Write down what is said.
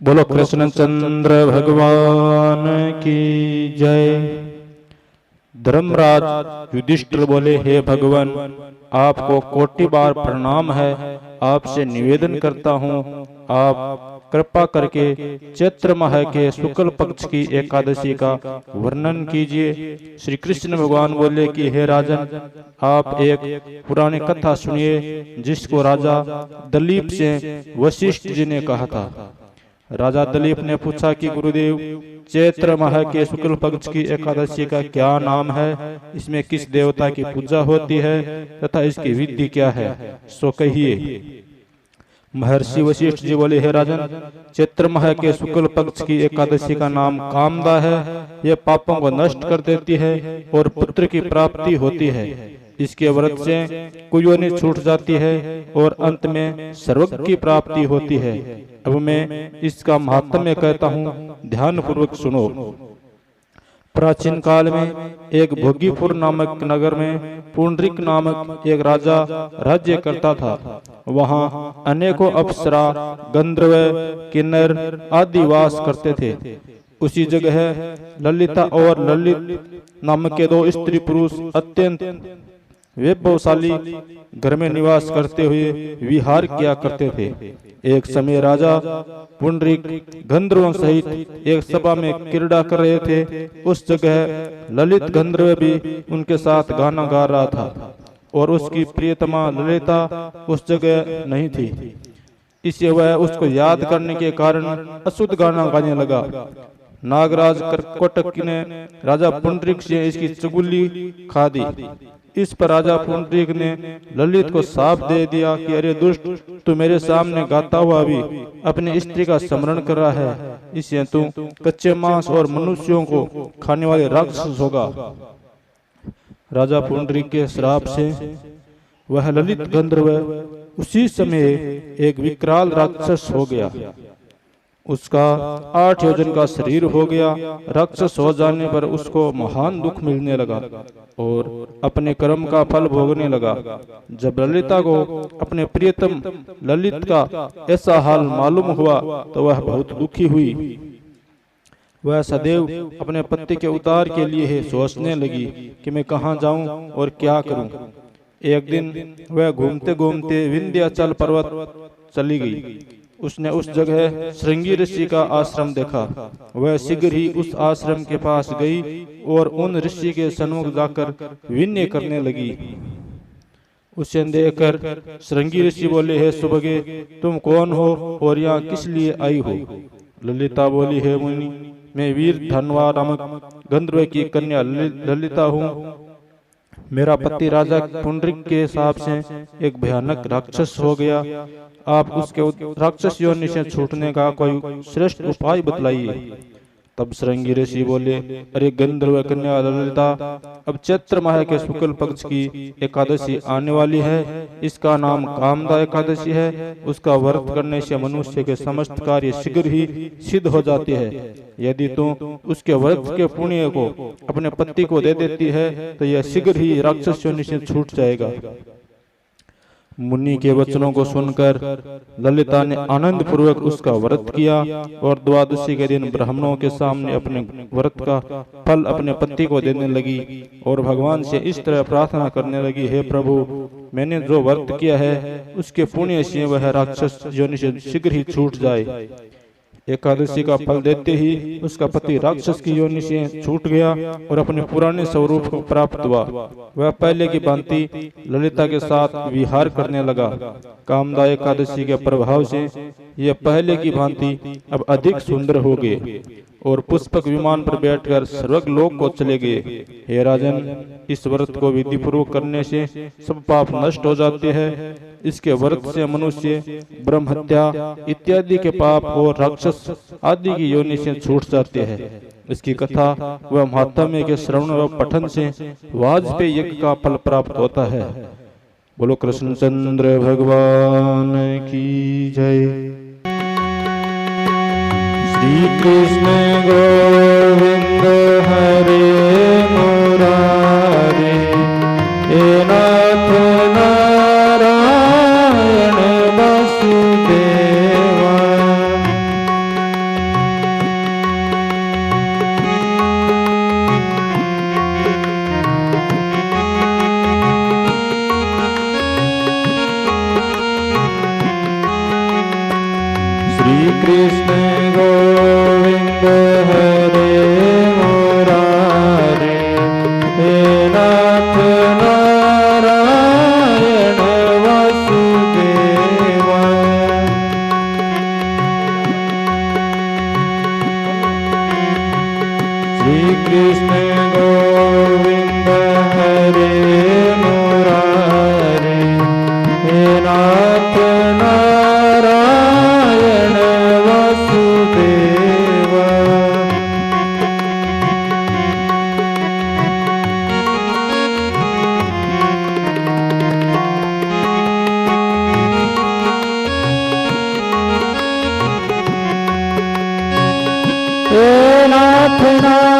बोलो कृष्णचंद्र भगवान की जय। धर्मराज युधिष्ठिर बोले, हे भगवान, आपको कोटि बार प्रणाम है। आपसे निवेदन करता हूँ, आप कृपा करके चैत्र माह के शुक्ल पक्ष की एकादशी का वर्णन कीजिए। श्री कृष्ण भगवान बोले कि हे राजन, आप एक पुरानी कथा सुनिए जिसको राजा दलीप से वशिष्ठ जी ने कहा था। राजा दलीप ने पूछा कि गुरुदेव, चैत्र माह के शुक्ल पक्ष की एकादशी का क्या नाम है, इसमें किस देवता की पूजा होती है तथा इसकी विधि क्या है, सो कहिए। महर्षि वशिष्ठ जी बोले, हे राजन, चैत्र माह के शुक्ल पक्ष की एकादशी का नाम कामदा है। यह पापों को नष्ट कर देती है और पुत्र की प्राप्ति होती है। इसके व्रत से कुयोनि छूट जाती है और अंत में सर्वज्ञ की प्राप्ति होती है। अब मैं इसका महात्म्य कहता हूँ, ध्यान पूर्वक सुनो। प्राचीन काल में एक भोगीपुर नामक नगर में पुंडरीक नामक एक राजा राज्य करता था। वहाँ अनेकों अप्सरा, गंधर्व, किन्नर आदि वास करते थे। उसी जगह ललिता और ललित नामक के दो स्त्री पुरुष अत्यंत वैभवशाली घर में निवास करते हुए विहार किया करते थे। एक समय राजा पुंडरीक गंधर्वों सहित एक सभा में क्रीड़ा कर रहे थे। उस जगह ललित गंधर्व भी उनके साथ गाना गा रहा था और उसकी प्रियतमा ललिता उस जगह नहीं थी। इससे वह उसको याद करने के कारण अशुद्ध गाना गाने लगा। नागराज कर्कोटक ने राजा पुंडरीक से इसकी चुगली खा दी। इस पर राजा पुंडरीक ने ललित को साफ दे दिया कि अरे दुष्ट, तू मेरे सामने गाता हुआ भी अपनी स्त्री का स्मरण कर रहा है। इससे तू कच्चे मांस और मनुष्यों को खाने वाले राक्षस होगा। राजा पुंडरीक के श्राप से वह ललित गंधर्व उसी समय एक विकराल राक्षस हो गया। उसका 8 योजन का शरीर हो गया। राक्षस हो जाने पर उसको महान दुख मिलने लगा और अपने कर्म का फल भोगने लगा। जब ललिता को अपने प्रियतम ललित का ऐसा हाल मालूम हुआ तो वह बहुत दुखी हुई। वह सदैव अपने पति के उद्धार के लिए सोचने लगी कि मैं कहाँ जाऊं और क्या करूं। एक दिन वह घूमते घूमते विंध्याचल पर्वत चली गई। उसने उस जगह श्रृंगी ऋषि का आश्रम देखा। वह शीघ्र ही उस आश्रम के पास गई और उन ऋषि के सन्मुख जाकर विनय करने लगी। उसे देखकर श्रृंगी ऋषि बोले, हे सुभगे, तुम कौन हो और यहाँ किस लिए आई हो? ललिता बोली, हे मुनि, मैं वीर धनवा नामक गंधर्व की कन्या ललिता हूँ। मेरा पति राजा पुंडरीक के हिसाब से एक भयानक राक्षस हो गया। आप उसके राक्षस योनि से छूटने का कोई श्रेष्ठ उपाय बतलाइए। तब श्रृंगी ऋषि बोले, अरे गंधर्व कन्या ललिता, अब चैत्र माह के शुक्ल पक्ष की एकादशी आने वाली है। इसका नाम कामदा एकादशी है। उसका व्रत करने से मनुष्य के समस्त कार्य शीघ्र ही सिद्ध हो जाते हैं। यदि तू उसके व्रत के पुण्य को अपने पति को दे देती है तो यह शीघ्र ही राक्षस योनि से छूट जाएगा। मुनि के वचनों को सुनकर ललिता ने आनंद पूर्वक उसका व्रत किया और द्वादशी के दिन ब्राह्मणों के सामने अपने व्रत का फल अपने पति को देने लगी और भगवान से इस तरह प्रार्थना करने लगी, हे प्रभु, मैंने जो व्रत किया है उसके पुण्य से वह राक्षस योनि से शीघ्र ही छूट जाए। एकादशी का फल देते ही उसका पति राक्षस की योनि से छूट गया और अपने पुराने स्वरूप को प्राप्त हुआ। वह पहले की भांति ललिता के साथ विहार करने लगा। कामदा एकादशी के प्रभाव से ये पहले की भांति अब अधिक सुंदर हो गए और पुष्पक विमान पर बैठकर स्वर्ग लोक को चले गए। हे राजन, इस व्रत को विधि पूर्वक करने से सब पाप नष्ट हो जाते हैं। इसके व्रत से मनुष्य ब्रह्म हत्या इत्यादि के पाप और राक्षस आदि की योनि से छूट जाते हैं। इसकी कथा व महात्म्य के श्रवण व पठन से वाजपेयी यज्ञ का फल प्राप्त होता है। बोलो कृष्णचंद्र भगवान की जय। श्री कृष्ण गोविंद हरे मुरारे, हे नाथ नारायण वसुदेवा। श्री कृष्ण गोविंद हरे मुरारी, हे नाथ नारायण वासुदेवा। श्री कृष्ण गोविंद हरे मुरारी, हे नाथ नारायण वासुदेवा। हे नाथ नारायण